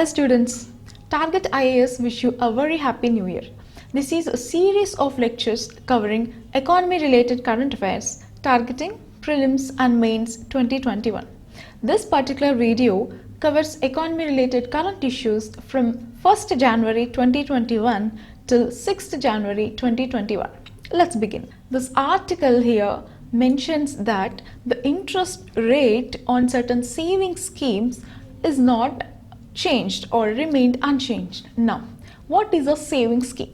Hello students, Target IAS wish you a very happy new year. This is a series of lectures covering economy related current affairs targeting Prelims and Mains 2021. This particular video covers economy related current issues from 1st January 2021 till 6th January 2021. Let's begin. This article here mentions that the interest rate on certain saving schemes is not changed or remained unchanged. Now, what is a saving scheme?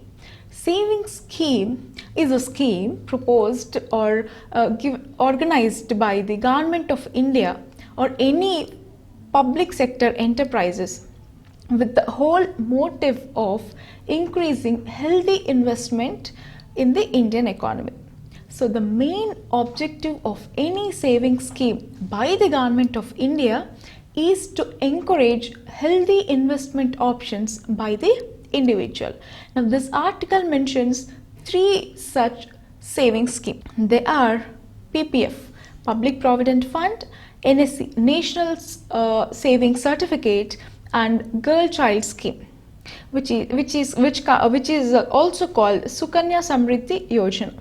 Saving scheme is a scheme proposed or organized by the Government of India or any public sector enterprises with the whole motive of increasing healthy investment in the Indian economy. So the main objective of any saving scheme by the Government of India is to encourage healthy investment options by the individual. Now this article mentions three such saving schemes. They are PPF, Public Provident Fund, NSC, National Saving Certificate, and Girl Child Scheme, which is also called Sukanya Samriddhi Yojana.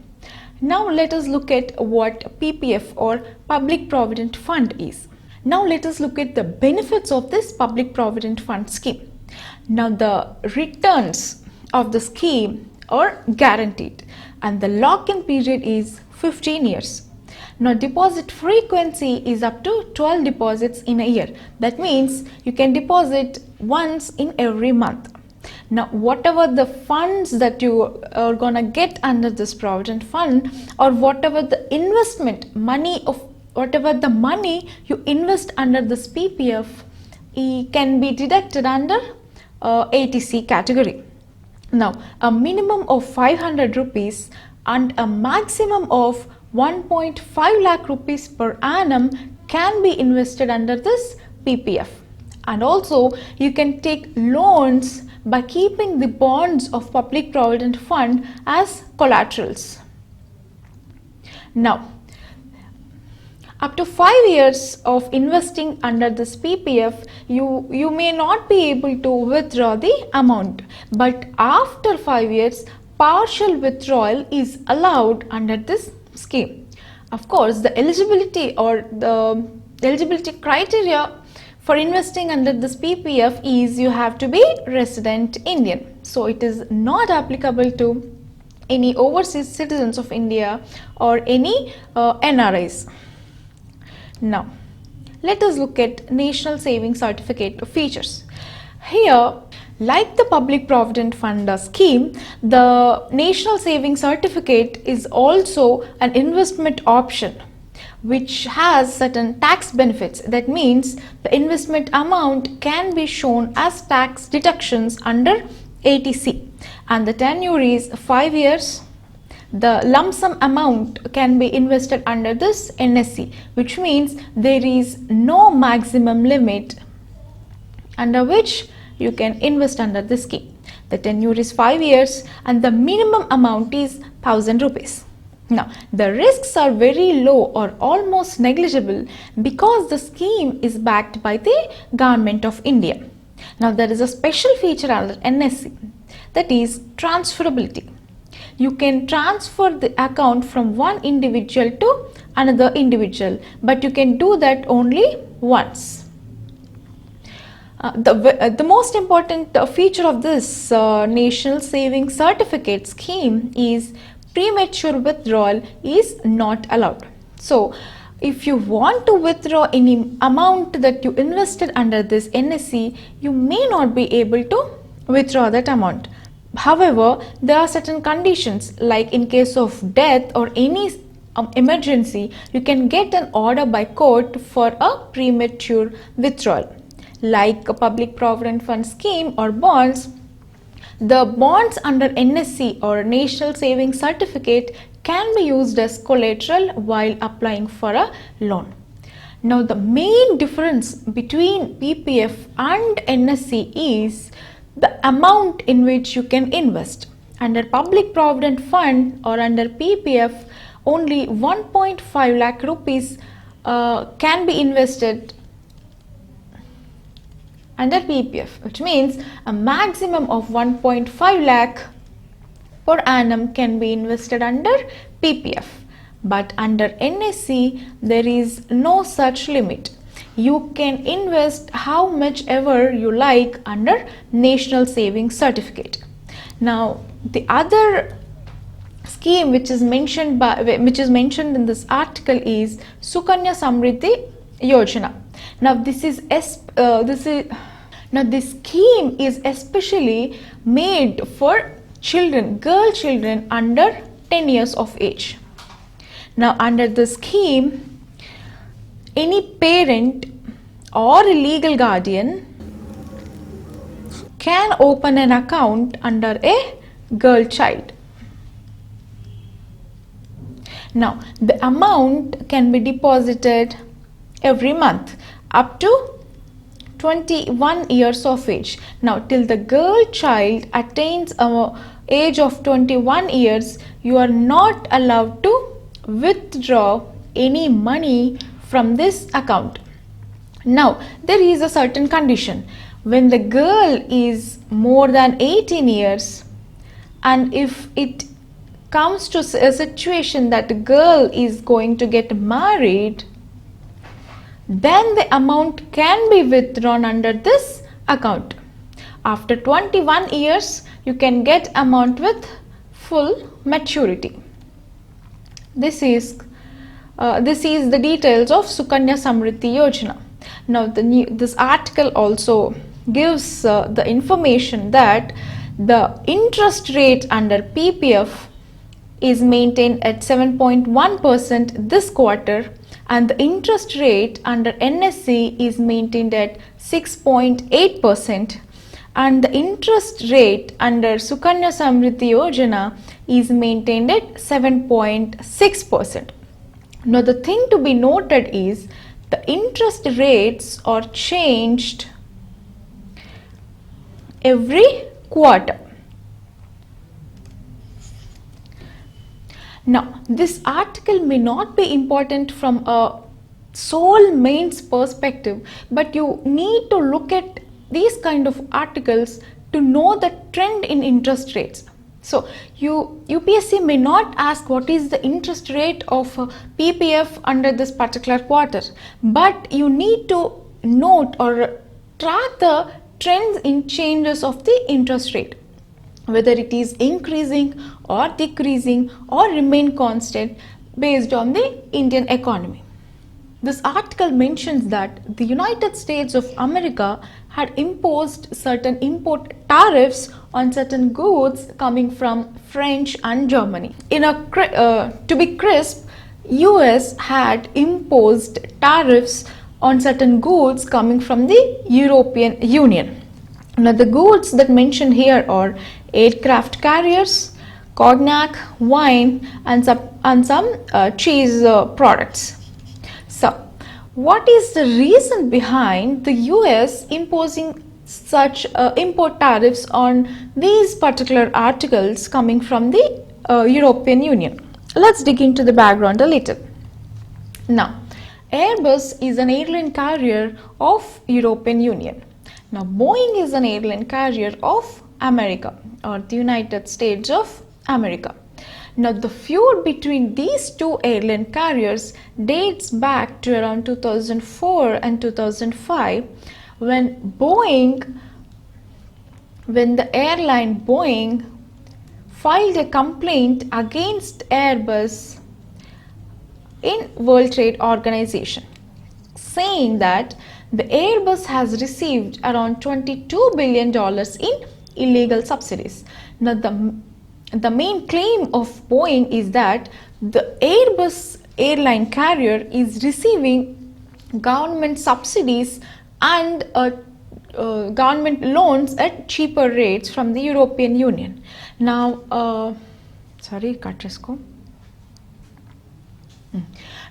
Now let us look at what PPF or Public Provident Fund is. Now let us look at the benefits of this Public Provident Fund scheme. Now the returns of the scheme are guaranteed and the lock-in period is 15 years. Now deposit frequency is up to 12 deposits in a year. That means you can deposit once in every month. Now whatever the funds that you are gonna get under this Provident Fund, or whatever the investment money whatever the money you invest under this PPF can be deducted under ATC category. Now a minimum of 500 rupees and a maximum of 1.5 lakh rupees per annum can be invested under this PPF. And also you can take loans by keeping the bonds of Public Provident Fund as collaterals. Now, up to 5 years of investing under this PPF, you may not be able to withdraw the amount, but after 5 years, partial withdrawal is allowed under this scheme. Of course, the eligibility or the eligibility criteria for investing under this PPF is you have to be resident Indian. So it is not applicable to any overseas citizens of India or any NRIs. Now, let us look at National Saving Certificate features. Here, like the Public Provident Fund scheme, the National Saving Certificate is also an investment option which has certain tax benefits. That means the investment amount can be shown as tax deductions under ATC and the tenure is 5 years. The lump sum amount can be invested under this NSC, which means there is no maximum limit under which you can invest under this scheme. The tenure is 5 years and the minimum amount is 1000 rupees. Now, the risks are very low or almost negligible because the scheme is backed by the Government of India. Now, there is a special feature under NSC, that is transferability. You can transfer the account from one individual to another individual, but you can do that only once. The most important feature of this National Saving Certificate scheme is premature withdrawal is not allowed. So if you want to withdraw any amount that you invested under this NSC, you may not be able to withdraw that amount. However, there are certain conditions, like in case of death or any emergency, you can get an order by court for a premature withdrawal. Like a Public Provident Fund scheme or bonds, the bonds under NSC or National Saving Certificate can be used as collateral while applying for a loan. Now, the main difference between PPF and NSC is the amount in which you can invest. Under Public Provident Fund or under PPF, only 1.5 lakh rupees can be invested under PPF, which means a maximum of 1.5 lakh per annum can be invested under PPF. But under NSC, there is no such limit. You can invest how much ever you like under National Savings Certificate. Now, the other scheme which is mentioned in this article is Sukanya Samriddhi Yojana. Now, this scheme is especially made for girl children under 10 years of age. Now, under the scheme, any parent or a legal guardian can open an account under a girl child. Now, the amount can be deposited every month up to 21 years of age. Now, till the girl child attains an age of 21 years, you are not allowed to withdraw any money from this account. Now, there is a certain condition. When the girl is more than 18 years, and if it comes to a situation that the girl is going to get married, then the amount can be withdrawn under this account. After 21 years, you can get amount with full maturity. This is the details of Sukanya Samriddhi Yojana. Now, this article also gives the information that the interest rate under PPF is maintained at 7.1% this quarter, and the interest rate under NSC is maintained at 6.8%, and the interest rate under Sukanya Samriddhi Yojana is maintained at 7.6%. Now, the thing to be noted is the interest rates are changed every quarter. Now, this article may not be important from a sole mains perspective, but you need to look at these kind of articles to know the trend in interest rates. So, UPSC may not ask what is the interest rate of PPF under this particular quarter, but you need to note or track the trends in changes of the interest rate, whether it is increasing or decreasing or remain constant based on the Indian economy. This article mentions that the United States of America had imposed certain import tariffs on certain goods coming from French and Germany. To be crisp, US had imposed tariffs on certain goods coming from the European Union. Now, the goods that mentioned here are aircraft carriers, cognac, wine, and some cheese products. So, what is the reason behind the US imposing such import tariffs on these particular articles coming from the European Union? Let's dig into the background a little. Now, Airbus is an airline carrier of European Union. Now, Boeing is an airline carrier of America or the United States of America. Now, the feud between these two airline carriers dates back to around 2004 and 2005 when the airline Boeing filed a complaint against Airbus in World Trade Organization, saying that the Airbus has received around $22 billion in illegal subsidies. Now, the main claim of Boeing is that the Airbus airline carrier is receiving government subsidies and government loans at cheaper rates from the European Union. Now,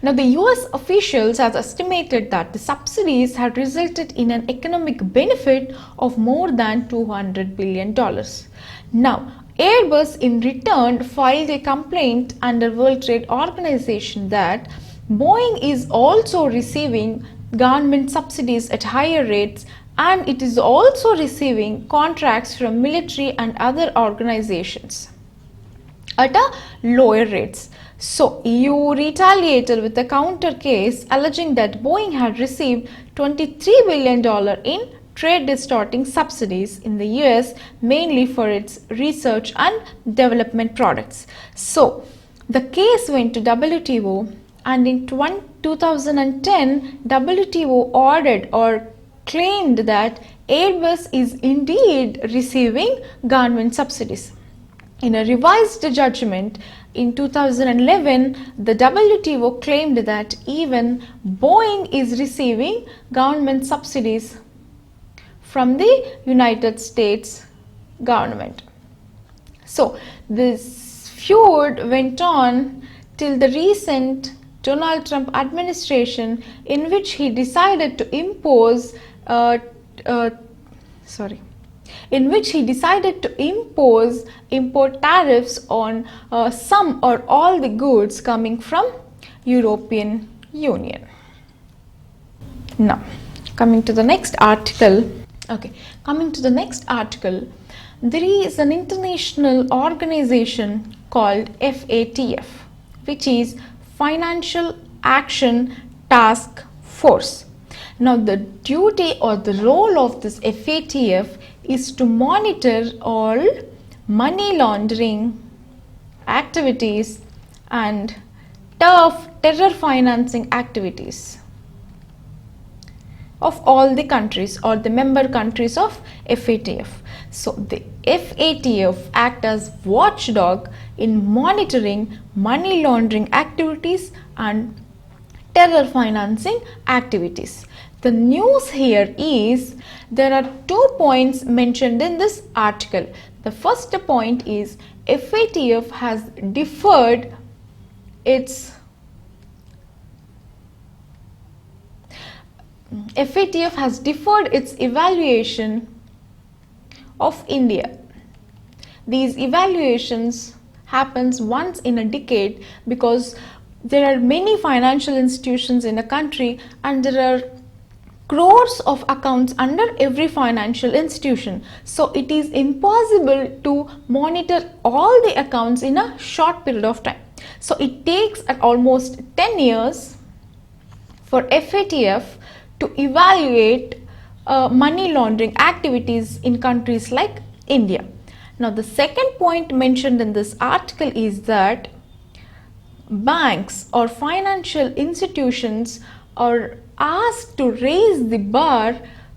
Now, the US officials have estimated that the subsidies had resulted in an economic benefit of more than $200 billion. Now, Airbus in return filed a complaint under World Trade Organization that Boeing is also receiving government subsidies at higher rates and it is also receiving contracts from military and other organizations at a lower rates. So EU retaliated with a counter case alleging that Boeing had received $23 billion in trade distorting subsidies in the US, mainly for its research and development products. So the case went to WTO, and in 2010 WTO ordered or claimed that Airbus is indeed receiving government subsidies. In a revised judgment in 2011, the WTO claimed that even Boeing is receiving government subsidies from the United States government. So this feud went on till the recent Donald Trump administration, in which he decided to impose import tariffs on some or all the goods coming from European Union. Now, coming to the next article, there is an international organization called FATF, which is Financial Action Task Force. Now, the duty or the role of this FATF is to monitor all money laundering activities and terror financing activities of all the countries or the member countries of FATF. So the FATF act as watchdog in monitoring money laundering activities and terror financing activities. The news here is there are 2 points mentioned in this article. The first point is FATF has deferred its evaluation of India. These evaluations happens once in a decade because there are many financial institutions in a country and there are crores of accounts under every financial institution. So it is impossible to monitor all the accounts in a short period of time. So it takes almost 10 years for FATF to evaluate money laundering activities in countries like India. Now, the second point mentioned in this article is that banks or financial institutions are asked to raise the bar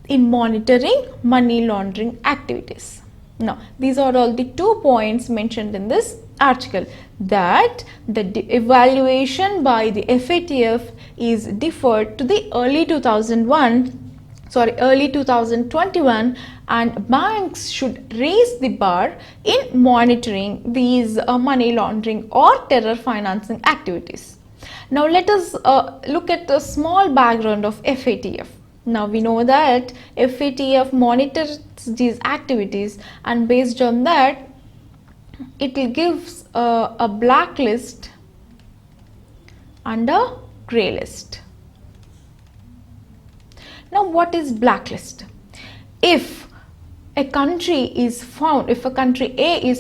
in monitoring money laundering activities. Now, these are all the 2 points mentioned in this article, that the evaluation by the FATF is deferred to the early 2021, and banks should raise the bar in monitoring these money laundering or terror financing activities. Now let us look at the small background of FATF. Now we know that FATF monitors these activities, and based on that it gives a blacklist and a grey list. Now what is blacklist? If a country A is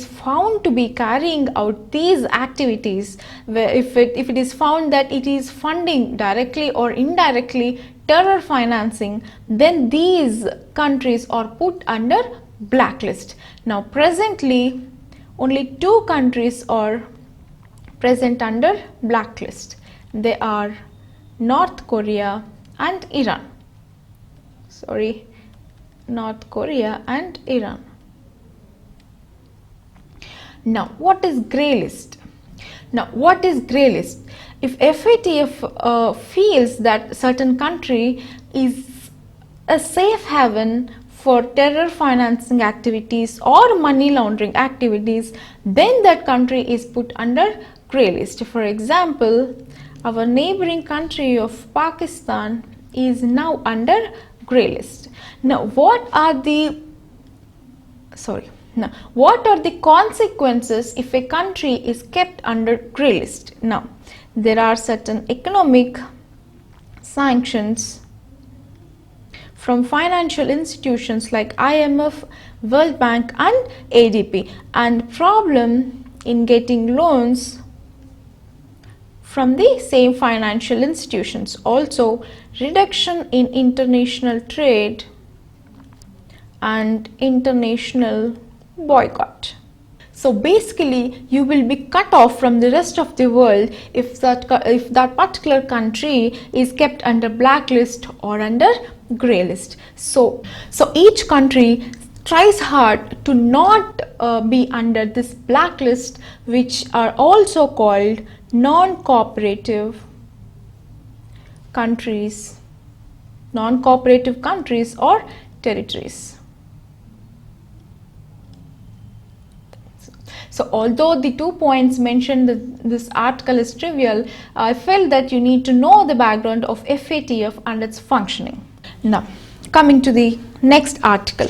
found to be carrying out these activities, where if it is found that it is funding directly or indirectly terror financing, then these countries are put under blacklist. Now presently only 2 countries are present under blacklist. They are North Korea and Iran. North Korea and Iran. Now what is grey list? If FATF feels that certain country is a safe haven for terror financing activities or money laundering activities, then that country is put under grey list. For example, our neighboring country of Pakistan is now under grey list. Now what are the consequences if a country is kept under grey list? Now there are certain economic sanctions from financial institutions like IMF, World Bank and ADB, and problem in getting loans from the same financial institutions. Also, reduction in international trade and international boycott. So basically, you will be cut off from the rest of the world if that particular country is kept under blacklist or under grey list. So each country tries hard to not be under this blacklist, which are also called non-cooperative countries or territories. So although the 2 points mentioned this article is trivial, I felt that you need to know the background of FATF and its functioning. Now, coming to the next article.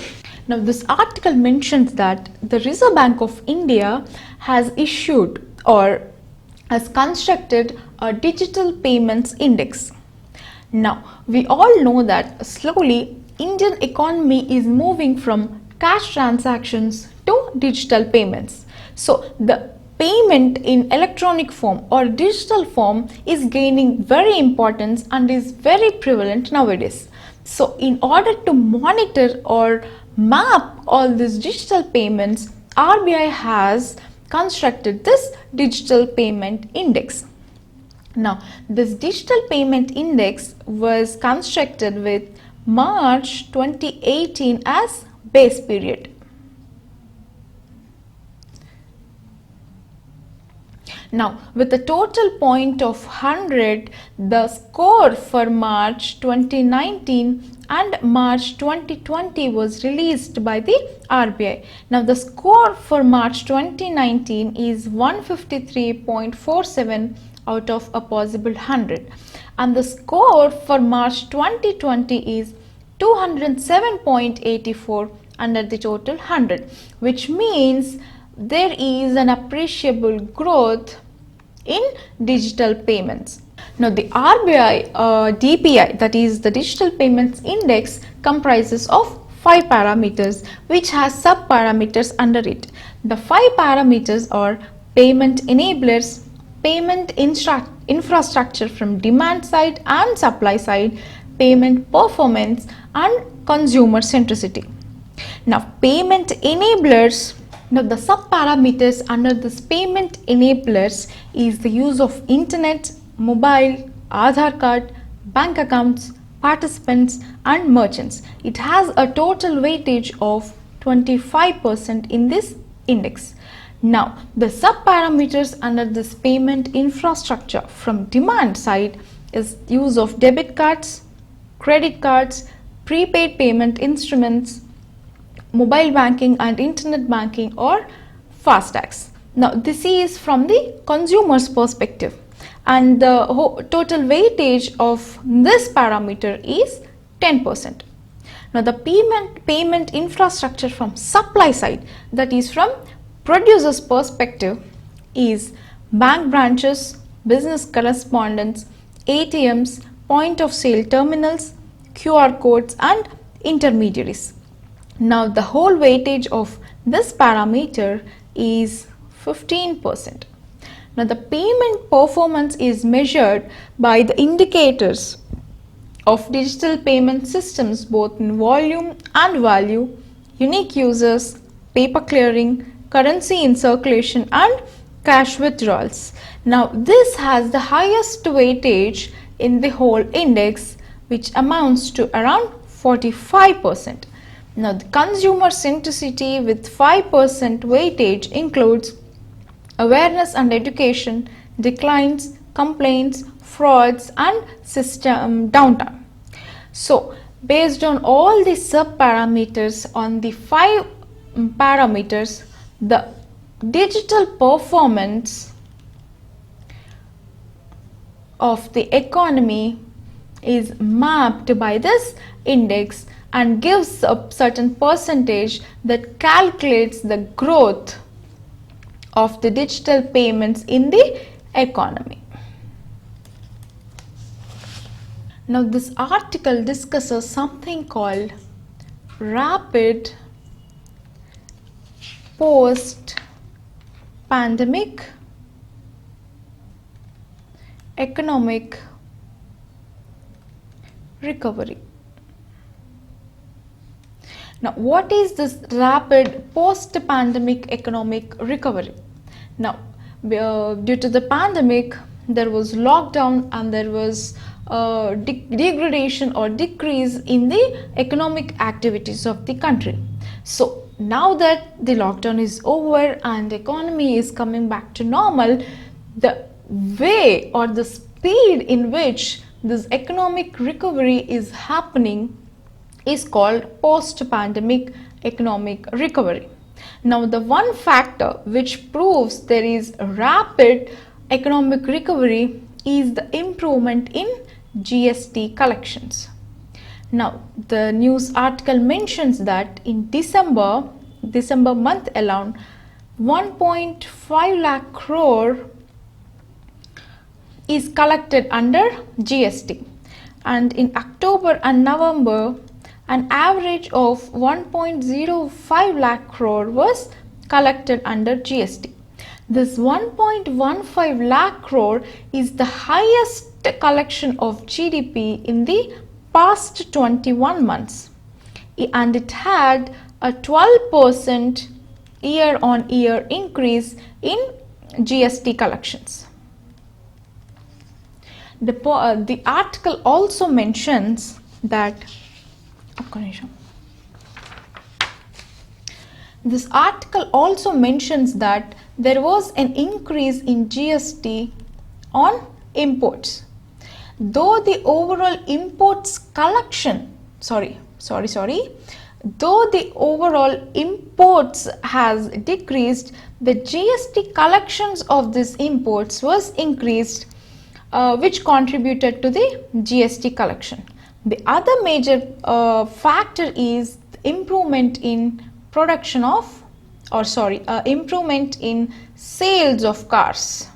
Now, this article mentions that the Reserve Bank of India has issued or has constructed a digital payments index. Now, we all know that slowly Indian economy is moving from cash transactions to digital payments. So the payment in electronic form or digital form is gaining very importance and is very prevalent nowadays. So in order to monitor or map all these digital payments, RBI has constructed this digital payment index. Now, this digital payment index was constructed with March 2018 as base period. Now, with a total point of 100, the score for March 2019 and March 2020 was released by the RBI. Now, the score for March 2019 is 153.47 out of a possible 100, and the score for March 2020 is 207.84 under the total 100, which means there is an appreciable growth in digital payments. Now, the RBI DPI, that is the Digital Payments Index, comprises of 5 parameters which has sub-parameters under it. The 5 parameters are payment enablers, payment infrastructure from demand side and supply side, payment performance and consumer centricity. Now, payment enablers. Now, the sub-parameters under this payment enablers is the use of internet, mobile, Aadhaar card, bank accounts, participants and merchants. It has a total weightage of 25% in this index. Now, the sub-parameters under this payment infrastructure from demand side is use of debit cards, credit cards, prepaid payment instruments, mobile banking and internet banking or FASTags. Now, this is from the consumer's perspective, and the total weightage of this parameter is 10%. Now, the payment infrastructure from supply side, that is from producer's perspective, is bank branches, business correspondents, ATMs, point of sale terminals, QR codes and intermediaries. Now, the whole weightage of this parameter is 15%. Now, the payment performance is measured by the indicators of digital payment systems both in volume and value, unique users, paper clearing, currency in circulation and cash withdrawals. Now, this has the highest weightage in the whole index, which amounts to around 45%. Now, the consumer centricity with 5% weightage includes awareness and education, declines, complaints, frauds and system downtime. So, based on all the sub-parameters on the 5 parameters, the digital performance of the economy is mapped by this index and gives a certain percentage that calculates the growth of the digital payments in the economy. Now this article discusses something called rapid post-pandemic economic recovery. Now, what is this rapid post-pandemic economic recovery? Now, due to the pandemic, there was lockdown and there was degradation or decrease in the economic activities of the country. So, now that the lockdown is over and the economy is coming back to normal, the way or the speed in which this economic recovery is happening is called post-pandemic economic recovery. Now, the one factor which proves there is rapid economic recovery is the improvement in GST collections. Now, the news article mentions that in December month alone, 1.5 lakh crore is collected under GST, and in October and November an average of 1.05 lakh crore was collected under GST. This 1.15 lakh crore is the highest collection of GDP in the past 21 months, and it had a 12% year-on-year increase in GST collections. The article also mentions that there was an increase in GST on imports. Though the overall imports has decreased, the GST collections of these imports was increased, which contributed to the GST collection. The other major factor is improvement in improvement in sales of cars.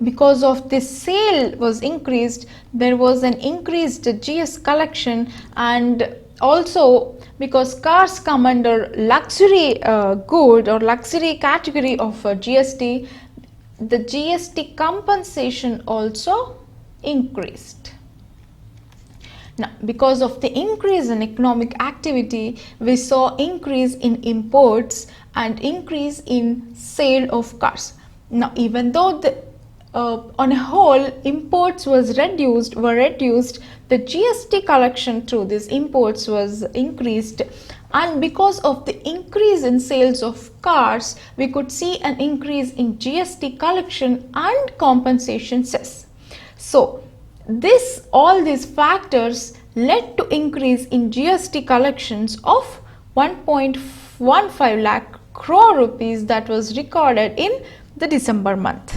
Because of this sale was increased, there was an increased GST collection, and also because cars come under luxury good or luxury category of GST, the GST compensation also increased. Now, because of the increase in economic activity, we saw increase in imports and increase in sale of cars. Now, even though on a whole imports were reduced, the GST collection through these imports was increased, and because of the increase in sales of cars, we could see an increase in GST collection and compensation cess. So, all these factors led to increase in GST collections of 1.15 lakh crore rupees that was recorded in the December month.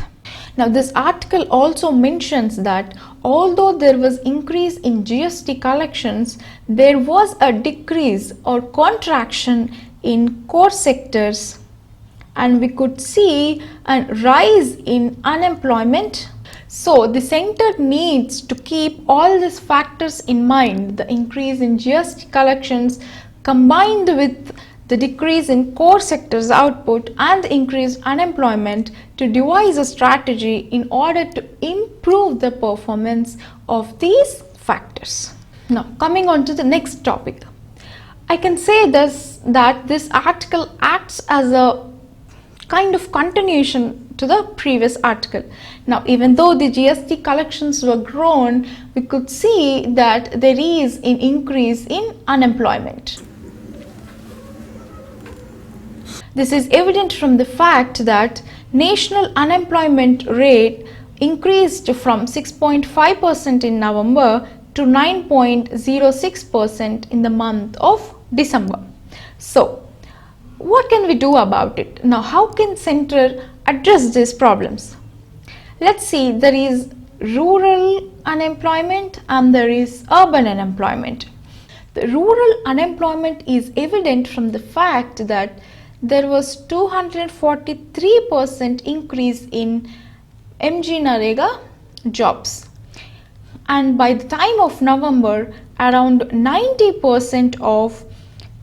Now, this article also mentions that although there was increase in GST collections, there was a decrease or contraction in core sectors, and we could see a rise in unemployment. So, the center needs to keep all these factors in mind, the increase in GST collections combined with the decrease in core sectors output and the increased unemployment, to devise a strategy in order to improve the performance of these factors. Now, coming on to the next topic, I can say that this article acts as a kind of continuation to the previous article. Now, even though the GST collections were grown, we could see that there is an increase in unemployment. This is evident from the fact that national unemployment rate increased from 6.5% in November to 9.06% in the month of December. So, what can we do about it? Now, how can center address these problems? Let's see, there is rural unemployment and there is urban unemployment. The rural unemployment is evident from the fact that there was 243% increase in MG Narega jobs. and by the time of November, around 90% of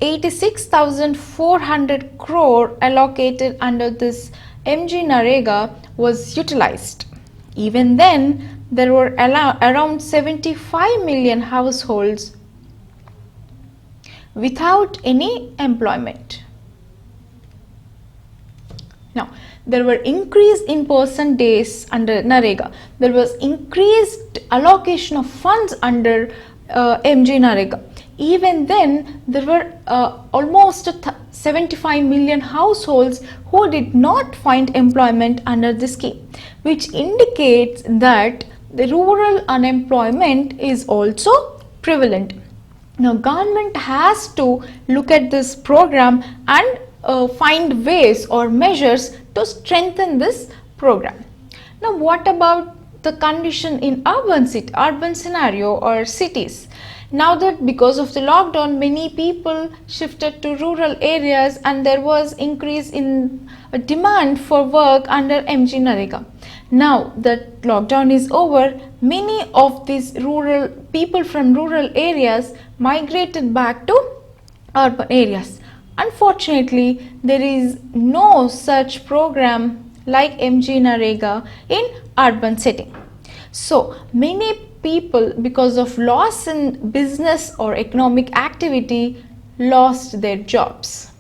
86,400 crore allocated under this MG-Narega was utilized. Even then, there were around 75 million households without any employment. Now, there were increase in person days under Narega. There was increased allocation of funds under MG-Narega. Even then, there were almost 75 million households who did not find employment under the scheme, which indicates that the rural unemployment is also prevalent. Now, government has to look at this program and find ways or measures to strengthen this program. Now, what about the condition in urban scenario or cities? Now that because of the lockdown, many people shifted to rural areas and there was increase in demand for work under MG-Narega. Now that lockdown is over, many of these rural people from rural areas migrated back to urban areas. Unfortunately, there is no such program like MG-Narega in urban setting. So many people, because of loss in business or economic activity, lost their jobs.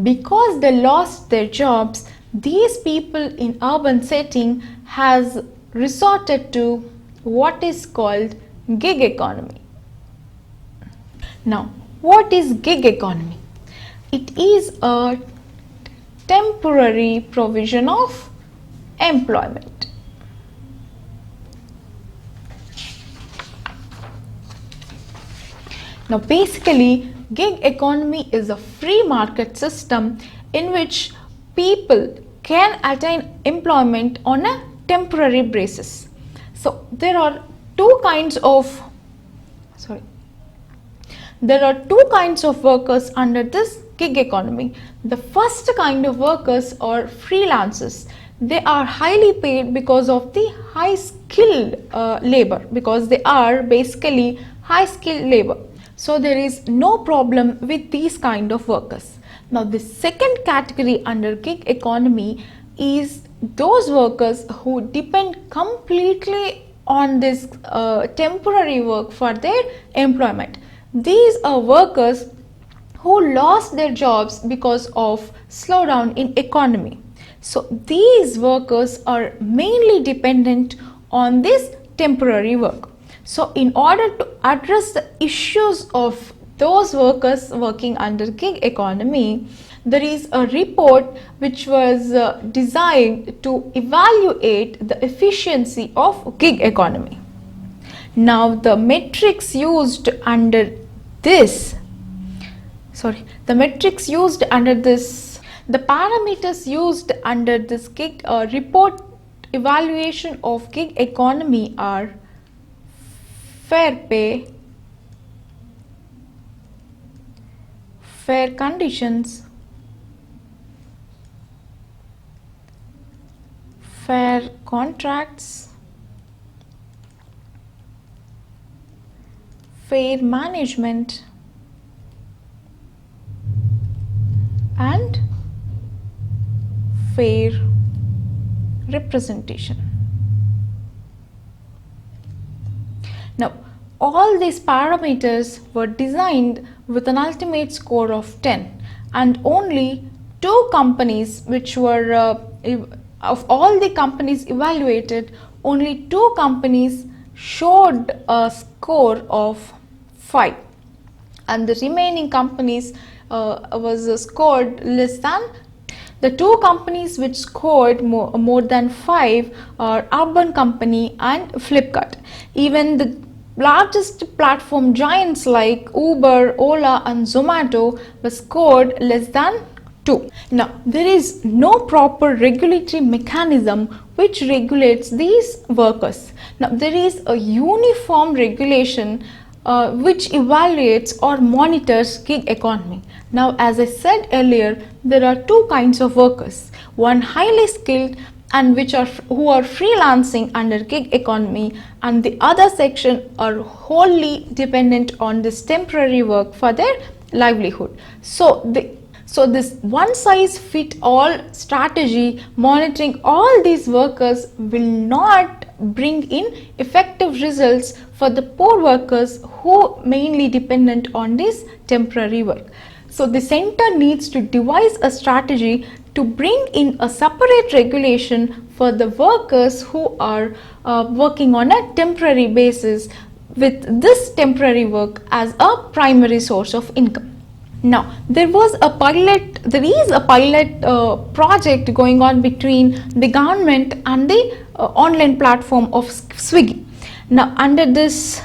Because they lost their jobs, these people in urban setting has resorted to what is called gig economy. Now, what is gig economy? It is a temporary provision of employment. Now, basically, gig economy is a free market system in which people can attain employment on a temporary basis. So, there are two kinds of workers under this gig economy. The first kind of workers are freelancers. They are highly paid because of the high skilled labor, because they are basically high skilled labor. So there is no problem with these kind of workers. Now the second category under gig economy is those workers who depend completely on this temporary work for their employment. These are workers who lost their jobs because of slowdown in economy. So these workers are mainly dependent on this temporary work. So in order to address the issues of those workers working under gig economy, there is a report which was designed to evaluate the efficiency of gig economy. Now the metrics used under this, the parameters used under this gig report evaluation of gig economy are fair pay, fair conditions, fair contracts, fair management, and fair representation. Now, all these parameters were designed with an ultimate score of 10, and only two companies which were, of all the companies evaluated, only two companies showed a score of 5, and the remaining companies was scored less than. The two companies which scored more than 5 are Urban Company and Flipkart. Even the largest platform giants like Uber, Ola and Zomato were scored less than 2. Now, there is no proper regulatory mechanism which regulates these workers. Now, there is a uniform regulation which evaluates or monitors gig economy. Now, as I said earlier, there are two kinds of workers. One highly skilled and who are freelancing under gig economy, and the other section are wholly dependent on this temporary work for their livelihood. So this one size fit all strategy monitoring all these workers will not bring in effective results for the poor workers who mainly dependent on this temporary work. So the center needs to devise a strategy to bring in a separate regulation for the workers who are working on a temporary basis, with this temporary work as a primary source of income. Now, there is a pilot project going on between the government and the online platform of Swiggy. Now, under this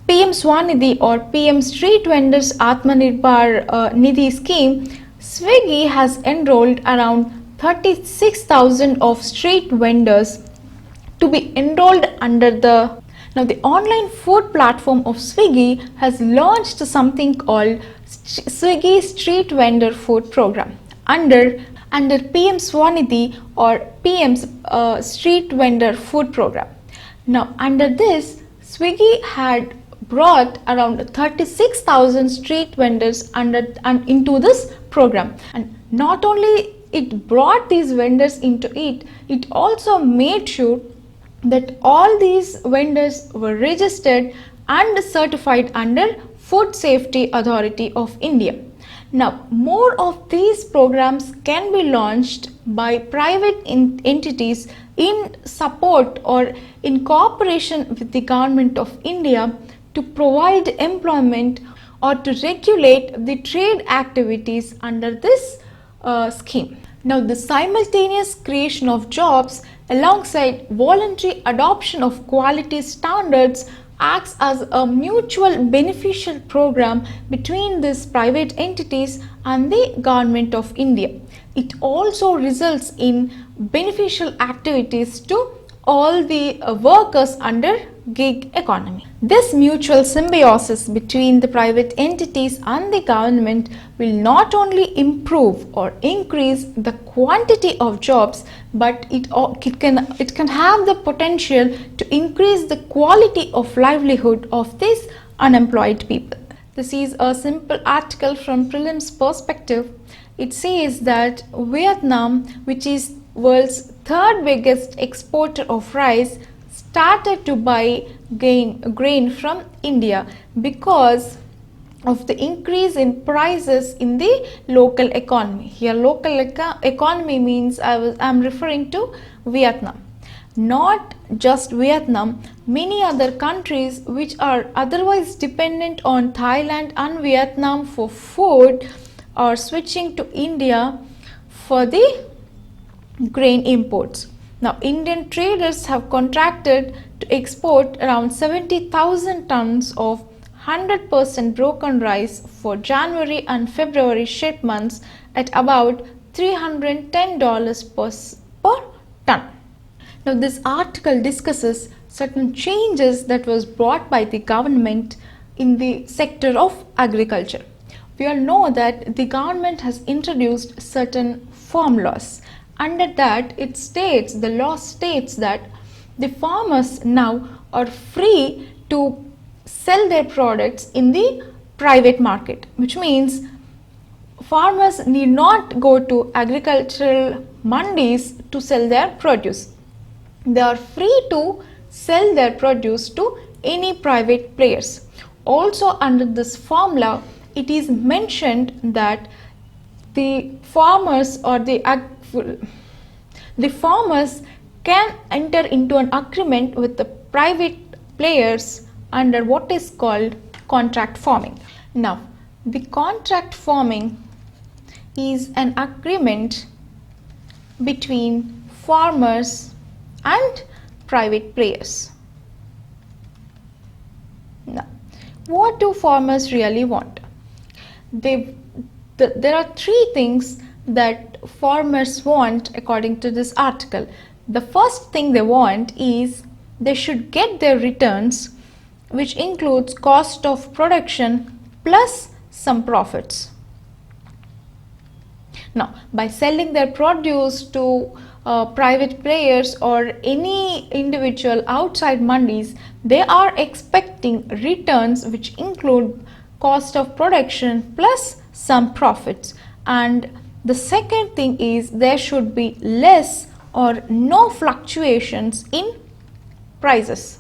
PM Swanidhi or PM Street Vendors Atmanirbhar Nidhi scheme, Swiggy has enrolled around 36,000 of street vendors to be enrolled under the. Now, the online food platform of Swiggy has launched something called Swiggy Street Vendor Food Program under PM Swanidhi or PM's Street Vendor Food Program. Now, under this, Swiggy had brought around 36,000 street vendors into this program, and not only it brought these vendors into it, it also made sure that all these vendors were registered and certified under Food Safety Authority of India. Now, more of these programs can be launched by private entities in support or in cooperation with the Government of India to provide employment or to regulate the trade activities under this scheme. Now, the simultaneous creation of jobs alongside voluntary adoption of quality standards acts as a mutual beneficial program between these private entities and the Government of India. It also results in beneficial activities to all the workers under gig economy. This mutual symbiosis between the private entities and the government will not only improve or increase the quantity of jobs, but it can have the potential to increase the quality of livelihood of these unemployed people. This is a simple article from Prelims perspective. It says that Vietnam, which is world's third biggest exporter of rice, started to buy grain from India because of the increase in prices in the local economy. Here local economy means I am referring to Vietnam. Not just Vietnam, many other countries which are otherwise dependent on Thailand and Vietnam for food are switching to India for the grain imports. Now, Indian traders have contracted to export around 70,000 tons of 100% broken rice for January and February shipments at about $310 per ton. Now, this article discusses certain changes that was brought by the government in the sector of agriculture. We all know that the government has introduced certain formulas. Under that, the law states that the farmers now are free to sell their products in the private market, which means farmers need not go to agricultural mandis to sell their produce. They are free to sell their produce to any private players. Also, under this formula, it is mentioned that the farmers or the farmers can enter into an agreement with the private players under what is called contract farming. Now, the contract farming is an agreement between farmers and private players. Now, what do farmers really want? There are three things that farmers want according to this article. The first thing they want is they should get their returns, which includes cost of production plus some profits. Now, by selling their produce to private players or any individual outside mandis, they are expecting returns which include cost of production plus some profits. And the second thing is there should be less or no fluctuations in prices.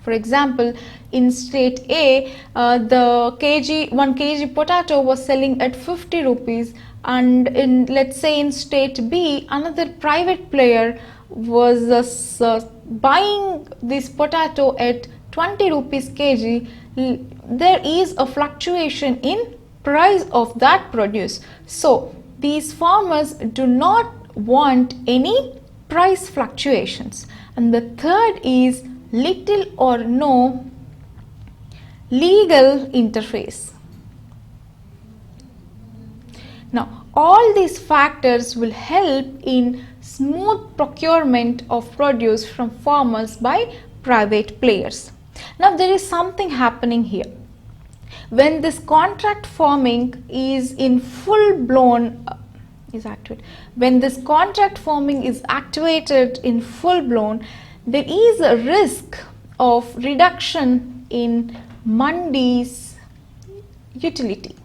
For example, in state A, the 1 kg potato was selling at 50 rupees, and in, let's say, in state B, another private player was buying this potato at 20 rupees kg. There is a fluctuation in price of that produce. So these farmers do not want any price fluctuations. And the third is little or no legal interface. Now, all these factors will help in smooth procurement of produce from farmers by private players. Now, there is something happening here. When this contract farming is in full blown when this contract farming is activated in full blown, there is a risk of reduction in mandi's utility.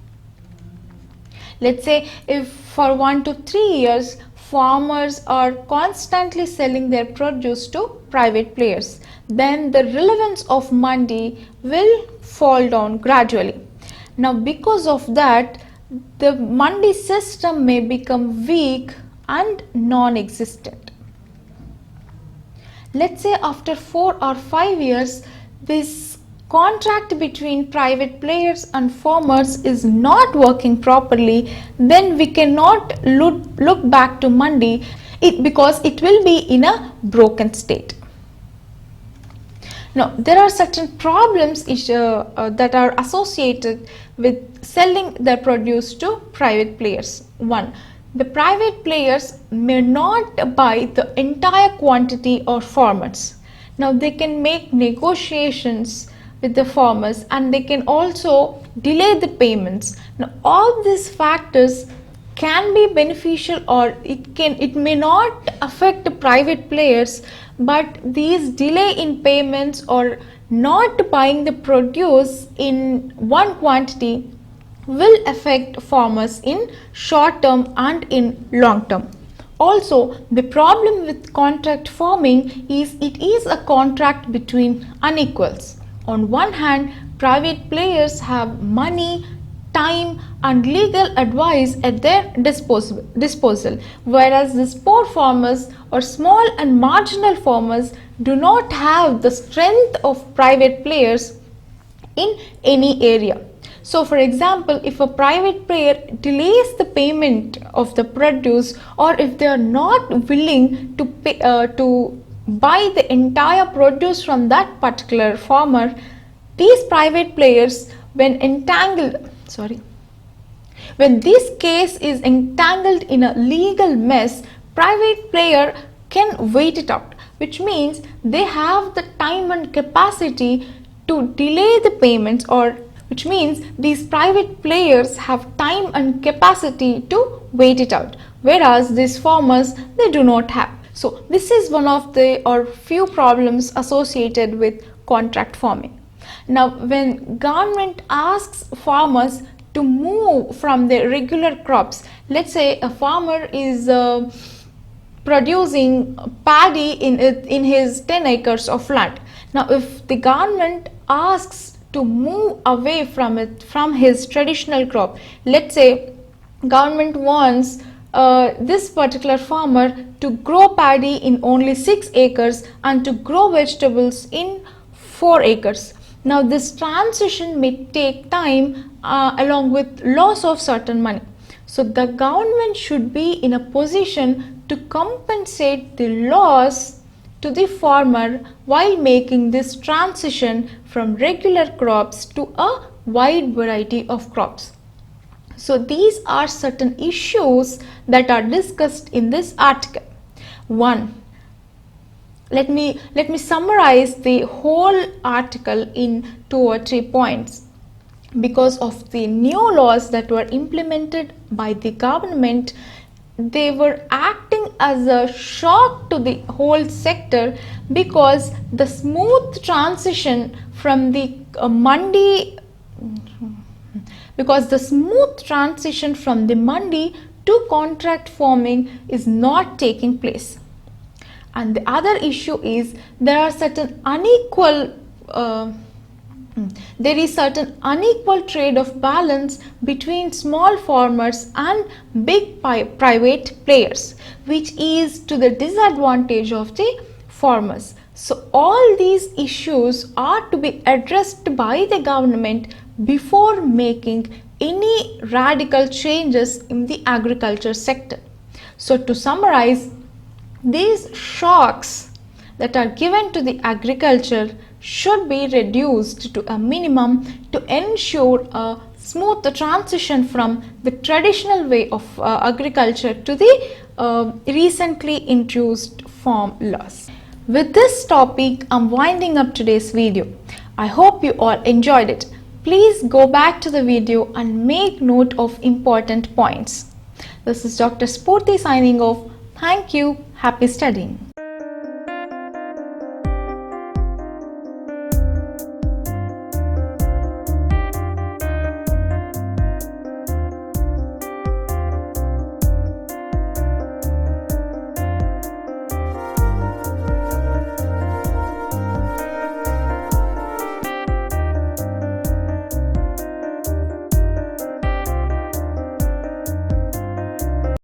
Let's say if for 1 to 3 years farmers are constantly selling their produce to private players, then the relevance of mandi will fall down gradually. Now, because of that, the mandi system may become weak and non-existent. Let's say after 4 or 5 years, this contract between private players and farmers is not working properly, then we cannot look back to mandi because it will be in a broken state. Now, there are certain problems that are associated with selling their produce to private players. One, the private players may not buy the entire quantity of farmers. Now, they can make negotiations with the farmers and they can also delay the payments. Now, all these factors can be beneficial or it may not affect the private players, but these delay in payments or not buying the produce in one quantity will affect farmers in short term and in long term. Also, the problem with contract farming is it is a contract between unequals. On one hand, private players have money, time and legal advice at their disposal, whereas these poor farmers or small and marginal farmers do not have the strength of private players in any area. So, for example, if a private player delays the payment of the produce, or if they are not willing to pay, to buy the entire produce from that particular farmer, these private players, when this case is entangled in a legal mess, private player can wait it out, which means they have the time and capacity to delay the payments, or which means these private players have time and capacity to wait it out, whereas these farmers, they do not have. So this is one of the few problems associated with contract farming. Now, when government asks farmers to move from their regular crops, let's say a farmer is producing paddy in his 10 acres of land. Now, if the government asks to move away from his traditional crop, let's say government wants this particular farmer to grow paddy in only 6 acres and to grow vegetables in 4 acres. Now, this transition may take time along with loss of certain money. So, the government should be in a position to compensate the loss to the farmer while making this transition from regular crops to a wide variety of crops. So, these are certain issues that are discussed in this article. 1. Let me summarize the whole article in 2 or 3 points. Because of the new laws that were implemented by the government, they were acting as a shock to the whole sector, because the smooth transition from the mandi to contract farming is not taking place. And the other issue is there is certain unequal trade of balance between small farmers and big private players, which is to the disadvantage of the farmers. So all these issues are to be addressed by the government before making any radical changes in the agriculture sector. So to summarize, these shocks that are given to the agriculture should be reduced to a minimum to ensure a smooth transition from the traditional way of agriculture to the recently introduced farm laws. With this topic, I'm winding up today's video. I hope you all enjoyed it. Please go back to the video and make note of important points. This is Dr. Spurti signing off. Thank you. Happy studying.